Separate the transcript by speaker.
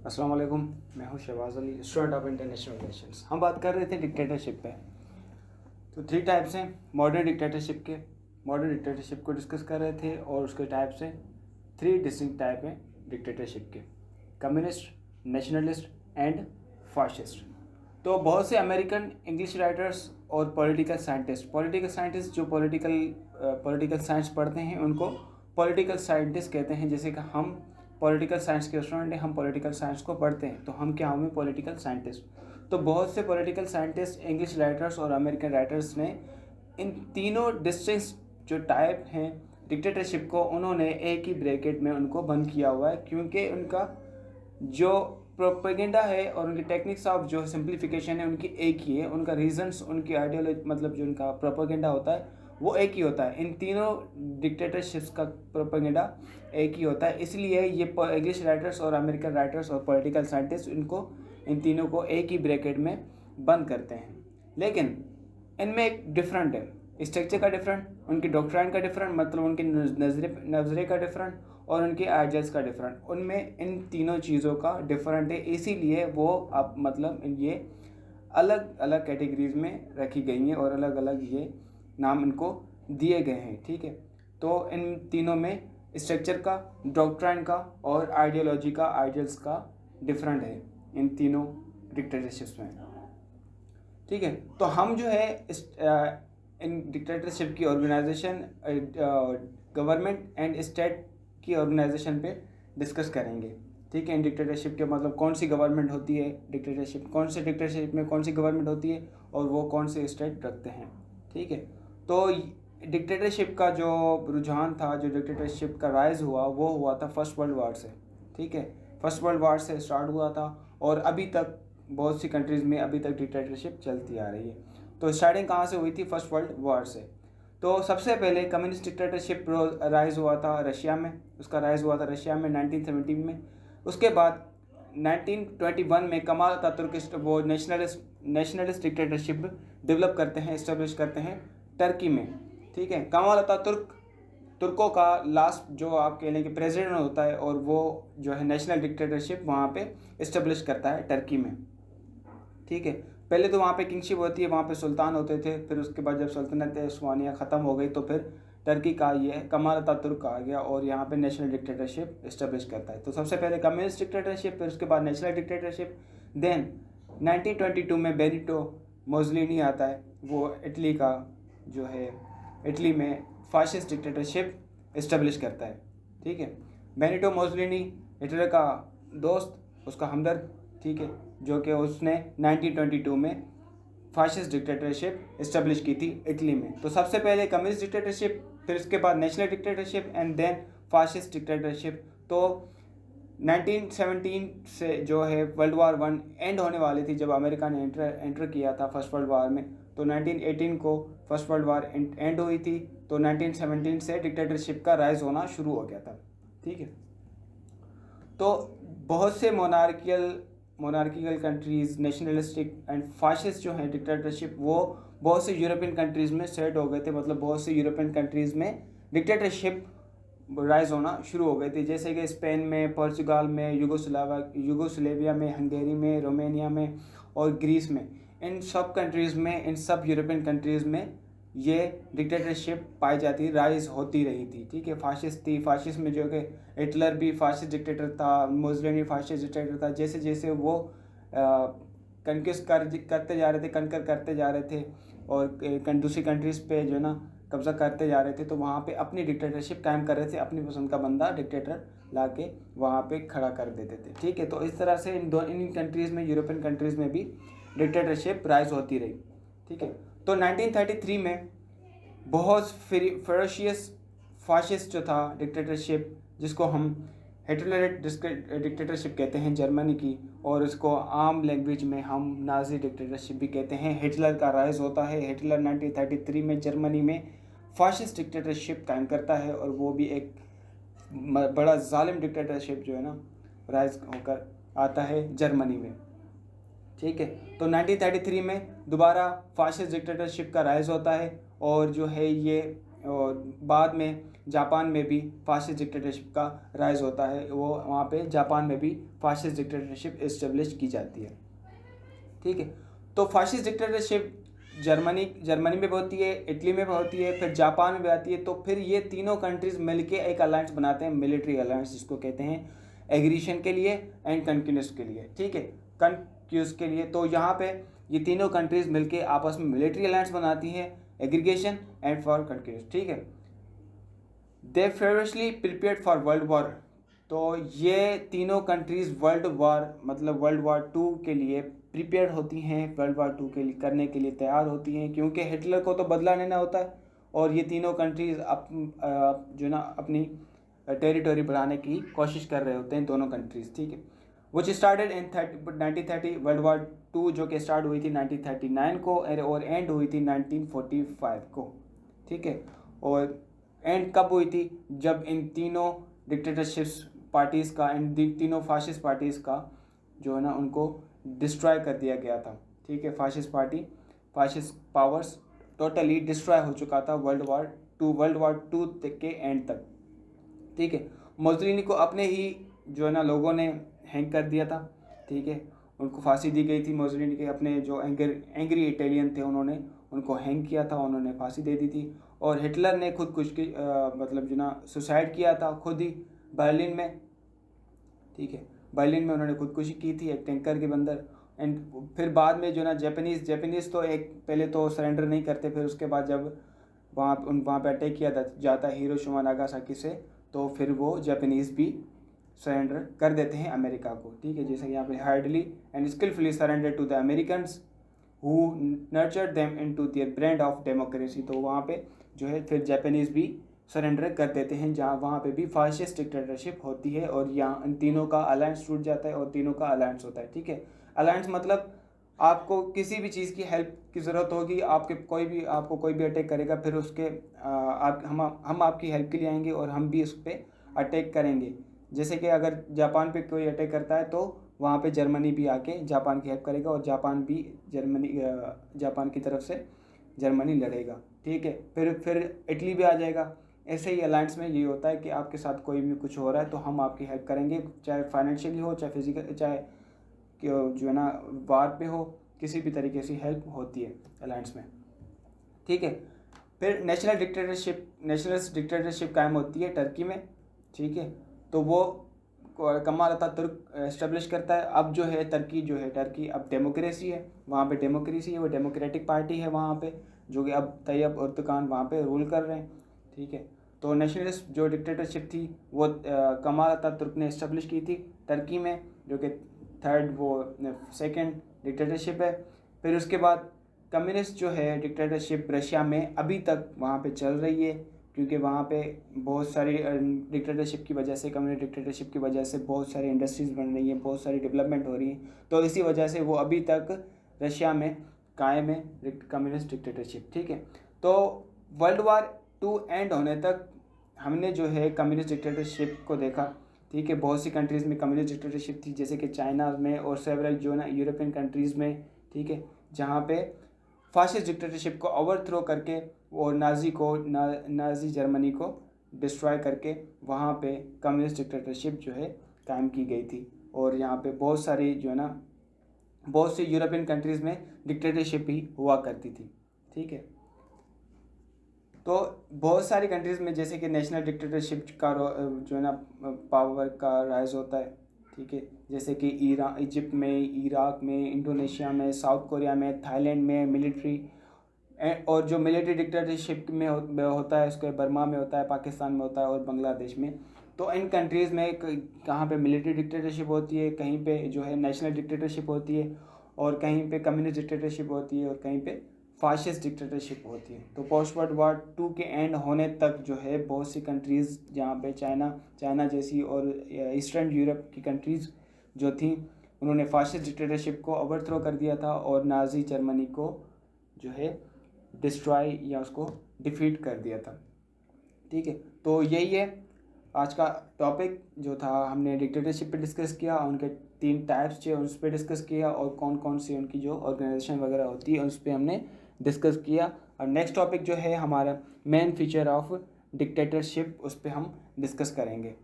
Speaker 1: अस्सलाम वालेकुम। मैं हूँ Shahbaz Ali, student of international relations. हम बात कर रहे थे डिक्टेटरशिप पे। तो 3 टाइप्स हैं मॉडर्न डिक्टेटरशिप के। मॉडर्न डिक्टेटरशिप को डिस्कस कर रहे थे और उसके टाइप्स हैं 3 डिस्टिंक्ट टाइप हैं डिक्टेटरशिप के: कम्युनिस्ट, नेशनलिस्ट एंड फाशिस्ट। तो बहुत से अमेरिकन इंग्लिश राइटर्स और पॉलिटिकल साइंटिस्ट जो पॉलिटिकल साइंस पढ़ते हैं उनको पॉलिटिकल साइंटिस्ट कहते हैं। जैसे कि हम पॉलिटिकल साइंस के स्टूडेंट हैं, हम पॉलिटिकल साइंस को पढ़ते हैं, तो हम क्या होंगे? Political scientist. तो बहुत से पॉलिटिकल साइंटिस्ट, इंग्लिश राइटर्स और अमेरिकन राइटर्स ने इन तीनों डिस्टिंक्ट जो टाइप हैं डिक्टेटरशिप को, उन्होंने एक ही ब्रैकेट में उनको बंद किया हुआ है, क्योंकि उनका जो प्रोपेगेंडा है और उनकी टेक्निक्स ऑफ जो सिंप्लीफिकेशन है उनकी एक ही है। उनका रीजंस, उनकी आइडियोलॉजी, मतलब जो उनका प्रोपेगेंडा होता है वो एक ही होता है। इन तीनों डिक्टेटरशिप्स का प्रोपेगेंडा एक ही होता है। इसलिए ये इंग्लिश राइटर्स और अमेरिकन राइटर्स और पॉलिटिकल साइंटिस्ट इन तीनों को एक ही ब्रैकेट में बंद करते हैं। लेकिन इनमें एक डिफरेंट है, स्ट्रक्चर का डिफरेंट, उनकी डॉक्ट्राइन का डिफरेंट, मतलब उनके नजरे का डिफरेंट और उनके आइडियाज़ का डिफरेंट। उनमें इन तीनों चीज़ों का डिफरेंट है, इसीलिए वो अब मतलब ये अलग अलग कैटेगरीज में रखी गई हैं और अलग अलग ये नाम इनको दिए गए हैं। ठीक है, तो इन तीनों में स्ट्रक्चर का, डॉक्ट्राइन का और आइडियोलॉजी का, आइडियल्स का डिफरेंट है इन तीनों डिक्टेटरशिप्स में। ठीक है, तो हम जो है इन डिक्टेटरशिप की ऑर्गेनाइजेशन, गवर्नमेंट एंड स्टेट की ऑर्गेनाइजेशन पे डिस्कस करेंगे। ठीक है, इन डिक्टेटरशिप के मतलब कौन सी गवर्नमेंट होती है, डिक्टेटरशिप कौन से डिक्टेटरशिप में कौन सी गवर्नमेंट होती है और वो कौन से स्टेट रखते हैं। ठीक है, तो डिक्टेटरशिप का जो रुझान था, जो डिक्टेटरशिप का राइज हुआ, वो हुआ था फर्स्ट वर्ल्ड वार से। ठीक है, फर्स्ट वर्ल्ड वार से स्टार्ट हुआ था और अभी तक बहुत सी कंट्रीज़ में अभी तक डिक्टेटरशिप चलती आ रही है। तो स्टार्टिंग कहाँ से हुई थी? फर्स्ट वर्ल्ड वार से। तो सबसे पहले कम्युनिस्ट डिक्टेटरशिप राइज हुआ था रशिया में, उसका राइज हुआ था रशिया में 1917 में। उसके बाद 1921 में कमाल अतातुर्क वो नेशनलिस्ट डिक्टेटरशिप डेवलप करते हैं, इस्टेब्लिश करते हैं टर्की में। ठीक है, कमाल अतातुर्क तुर्कों का लास्ट जो आप कह लें कि प्रेसिडेंट होता है और वो जो है नेशनल डिक्टेटरशिप वहाँ पे इस्टेब्लिश करता है टर्की में। ठीक है, पहले तो वहाँ पे किंगशिप होती है, वहाँ पे सुल्तान होते थे, फिर उसके बाद जब सल्तनत उस्मानिया ख़त्म हो गई तो फिर टर्की का ये कमाल अतातुर्क आ गया और यहाँ पे नेशनल डिक्टेटरशिप इस्टेब्लिश करता है। तो सबसे पहले कम्युनिस्ट डिक्टेटरशिप, फिर उसके बाद नेशनल डिक्टेटरशिप। देन 1922 में बेनिटो मोसोलिनी आता है, वो इटली का जो है, इटली में फाशिस्ट डिक्टेटरशिप इस्टेब्लिश करता है। ठीक है, बेनिटो मोसोलिनी हिटलर का दोस्त, उसका हमदर्द। ठीक है, जो कि उसने 1922 में फाशिस्ट डिक्टेटरशिप इस्टेब्लिश की थी इटली में। तो सबसे पहले कम्युनिस्ट डिक्टेटरशिप, फिर उसके बाद national dictatorship and then fascist dictatorship. तो 1917 से जो है वर्ल्ड वार 1 एंड होने वाली थी, जब अमेरिका ने एंटर किया था फर्स्ट वर्ल्ड वार में। तो 1918 को फर्स्ट वर्ल्ड वार एंड हुई थी, तो 1917 से डिक्टेटरशिप का राइज होना शुरू हो गया था। ठीक है, तो बहुत से monarchical countries, nationalistic and fascist जो हैं डिक्टेटरशिप, वो बहुत से यूरोपियन कंट्रीज़ में सेट हो गए थे। मतलब बहुत से यूरोपियन कंट्रीज़ में डिक्टेटरशिप राइज होना शुरू हो गए थे, जैसे कि स्पेन में, पोर्चुगाल में, यूगोस्लाविया में, हंगेरी में, रोमेनिया में और ग्रीस में। इन सब कंट्रीज़ में, इन सब यूरोपियन कंट्रीज़ में ये डिक्टेटरशिप पाई जाती, राइज होती रही थी। ठीक है, फाशिस्ट थी, फाशिस्ट में जो कि हिटलर भी फाशिस्ट डिक्टेटर था, मुसोलिनी फाशिस्ट डिक्टेटर था। जैसे जैसे वो कनक्वेस्ट करते जा रहे थे, कनकर करते जा रहे थे और दूसरी कंट्रीज़ पे जो है ना कब्जा करते जा रहे थे, तो वहाँ पे अपनी डिक्टेटरशिप कायम कर रहे थे, अपनी पसंद का बंदा डिक्टेटर ला के वहाँ पे खड़ा कर देते थे। ठीक है, तो इस तरह से इन कंट्रीज़ में, यूरोपियन कंट्रीज़ में भी डिक्टेटरशिप राइज होती रही। ठीक है, तो 1933 में बहुत फेरोशियस फाशिस्ट जो था डिक्टेटरशिप, जिसको हम हिटलर डिक्टेटरशिप कहते हैं जर्मनी की, और इसको आम लैंग्वेज में हम नाजी डिक्टेटरशिप भी कहते हैं, हिटलर का राइज होता है। हिटलर 1933 में जर्मनी में फाशिस्ट डिक्टेटरशिप कायम करता है और वो भी एक बड़ा जालिम डिक्टेटरशिप जो है ना राइज होकर आता है जर्मनी में। ठीक है, तो 1933 में दोबारा फाशिस्ट डिक्टेटरशिप का राइज होता है और जो है ये और बाद में जापान में भी फासिस्ट डिक्टेटरशिप का राइज होता है, वो वहाँ पे जापान में भी फासिस्ट डिक्टेटरशिप इस्टेब्लिश की जाती है। ठीक है, तो फासिस्ट डिक्टेटरशिप जर्मनी में भी होती है, इटली में भी होती है, फिर जापान में भी आती है। तो फिर ये तीनों कंट्रीज मिलके एक अलायंस बनाते हैं, मिलिट्री अलायंस जिसको कहते हैं, एग्रीशन के लिए एंड कन्क्यूनेस के लिए। ठीक है, कन्क्यूज के लिए। तो यहाँ पे ये तीनों कंट्रीज मिलके आपस में मिलिट्री अलायंस बनाती हैं, एग्रीगेशन एंड फॉर कन्क्यूनेस। ठीक है, दे फेवरसली प्रिपेयर्ड फॉर वर्ल्ड वॉर। तो ये तीनों कंट्रीज वर्ल्ड वॉर 2 के लिए प्रिपेयर्ड होती हैं, वर्ल्ड वॉर 2 के लिए करने के लिए तैयार होती हैं, क्योंकि हिटलर को तो बदला लेना होता है और ये तीनों कंट्रीज जो ना अपनी टेरिटरी बढ़ाने की कोशिश कर रहे होते हैं, दोनों कंट्रीज। ठीक है, which started in 1930। World war 2 जो कि स्टार्ट हुई थी 1939 को और एंड हुई थी 1945 को। ठीक है, और एंड कब हुई थी? जब इन तीनों डिक्टेटरशिप्स पार्टीज़ का, इन तीनों फासिस्ट पार्टीज़ का जो है ना उनको डिस्ट्रॉय कर दिया गया था। ठीक है, फासिस्ट पावर्स टोटली डिस्ट्रॉय हो चुका था वर्ल्ड वॉर टू के एंड तक। ठीक है, मुसोलिनी को अपने ही जो है ना लोगों ने हैंग कर दिया था। ठीक है, उनको फांसी दी गई थी। मुसोलिनी के अपने जो एंग्री इटालियन थे उन्होंने उनको हैंग किया था, उन्होंने फांसी दे दी थी। और हिटलर ने खुद जो ना सुसाइड किया था खुद ही बर्लिन में। ठीक है, बर्लिन में उन्होंने खुदकुशी की थी एक टैंकर के अंदर। एंड फिर बाद में जो ना जापानीज़ तो एक पहले तो सरेंडर नहीं करते, फिर उसके बाद जब वहाँ पे अटैक किया जाता है हिरोशिमा नागासाकी से, तो फिर वो जापानीज़ भी सरेंडर कर देते हैं अमेरिका को। ठीक है, जैसे यहाँ पे hardly and skilfully surrender to the Americans who nurtured them into their brand of democracy. तो वहाँ पे जो है फिर जापानीज़ भी सरेंडर कर देते हैं, जहाँ वहाँ पे भी फासिस्ट डिक्टेटरशिप होती है और यहाँ इन तीनों का अलायंस टूट जाता है और तीनों का अलायंस होता है। ठीक है, अलायंस मतलब आपको किसी भी चीज़ की हेल्प की ज़रूरत होगी, आपको कोई भी अटैक करेगा, फिर उसके हम आपकी हेल्प के लिए आएंगे और हम भी उस पर अटैक करेंगे। जैसे कि अगर जापान पे कोई अटैक करता है तो वहाँ पे जर्मनी भी आके जापान की हेल्प करेगा और जापान भी जापान की तरफ से जर्मनी लड़ेगा। ठीक है, फिर इटली भी आ जाएगा। ऐसे ही अलायंस में ये होता है कि आपके साथ कोई भी कुछ हो रहा है तो हम आपकी हेल्प करेंगे, चाहे फाइनेंशियली हो, चाहे फिजिकल, चाहे जो है ना वार पे हो, किसी भी तरीके से हेल्प होती है अलायंस में। ठीक है, फिर नेशनलिस्ट डिक्टेटरशिप कायम होती है टर्की में। ठीक है, तो वो कमाल अतातुर्क एस्टेब्लिश करता है। अब जो है टर्की अब डेमोक्रेसी है, वहाँ पे डेमोक्रेसी है, वो डेमोक्रेटिक पार्टी है वहाँ पे, जो कि अब तैयब उर्दुगान वहाँ पे रूल कर रहे हैं। ठीक है, तो नेशनलिस्ट जो डिक्टेटरशिप थी वो कमाल अतातुर्क ने एस्टेब्लिश की थी टर्की में, जो कि सेकंड डिक्टेटरशिप है। फिर उसके बाद कम्युनिस्ट जो है डिक्टेटरशिप रशिया में अभी तक वहाँ पे चल रही है, क्योंकि वहाँ पे बहुत सारी डिक्टेटरशिप की वजह से, कम्युनिस्ट डिक्टेटरशिप की वजह से बहुत सारी इंडस्ट्रीज़ बन रही हैं, बहुत सारी डेवलपमेंट हो रही है। तो इसी वजह से वो अभी तक रशिया में कायम है कम्युनिस्ट डिक्टेटरशिप। ठीक है, तो वर्ल्ड वॉर 2 एंड होने तक हमने जो है कम्युनिस्ट डिक्टेटरशिप को देखा। ठीक है, बहुत सी कंट्रीज़ में कम्युनिस्ट डिक्टेटरशिप थी, जैसे कि चाइना में और सेवरल जो ना यूरोपियन कंट्रीज़ में। ठीक है, जहाँ पे फासिस्ट डिक्टेटरशिप को ओवरथ्रो करके और नाजी जर्मनी को डिस्ट्रॉय करके वहाँ पे कम्युनिस्ट डिक्टेटरशिप जो है कायम की गई थी। और यहाँ पे बहुत सारी जो है ना बहुत सी यूरोपियन कंट्रीज़ में डिक्टेटरशिप ही हुआ करती थी। ठीक है, तो बहुत सारी कंट्रीज़ में जैसे कि नेशनल डिक्टेटरशिप का जो है ना पावर का राइज होता है। ठीक है, जैसे कि इजिप्ट में, इराक में, इंडोनेशिया में, साउथ कोरिया में, थाईलैंड में मिलिट्री, और जो मिलिट्री डिक्टेटरशिप में होता है उसके बर्मा में होता है, पाकिस्तान में होता है और बांग्लादेश में। तो इन कंट्रीज़ में कहाँ पे मिलिट्री डिक्टेटरशिप होती है, कहीं पे जो है नेशनल डिक्टेटरशिप होती है, और कहीं पे कम्युनिस्ट डिक्टेटरशिप होती है, और कहीं पे फासिस्ट डिक्टेटरशिप होती है। तो पोस्ट वर्ल्ड वॉर 2 के एंड होने तक जो है बहुत सी कंट्रीज़, जहाँ पे चाइना जैसी और ईस्टर्न यूरोप की कंट्रीज़ जो थी, उन्होंने फासिस्ट डिक्टेटरशिप को ओवरथ्रो कर दिया था और नाजी जर्मनी को जो है डिस्ट्रॉय या उसको डिफीट कर दिया था। ठीक है, तो यही है आज का टॉपिक जो था। हमने डिक्टेटरशिप पे डिस्कस किया, उनके 3 टाइप्स थे उस पर डिस्कस किया, और कौन कौन सी उनकी जो ऑर्गेनाइजेशन वगैरह होती है उस पर हमने डिस्कस किया। और नेक्स्ट टॉपिक जो है हमारा मेन फीचर ऑफ डिक्टेटरशिप, उस पर हम डिस्कस करेंगे।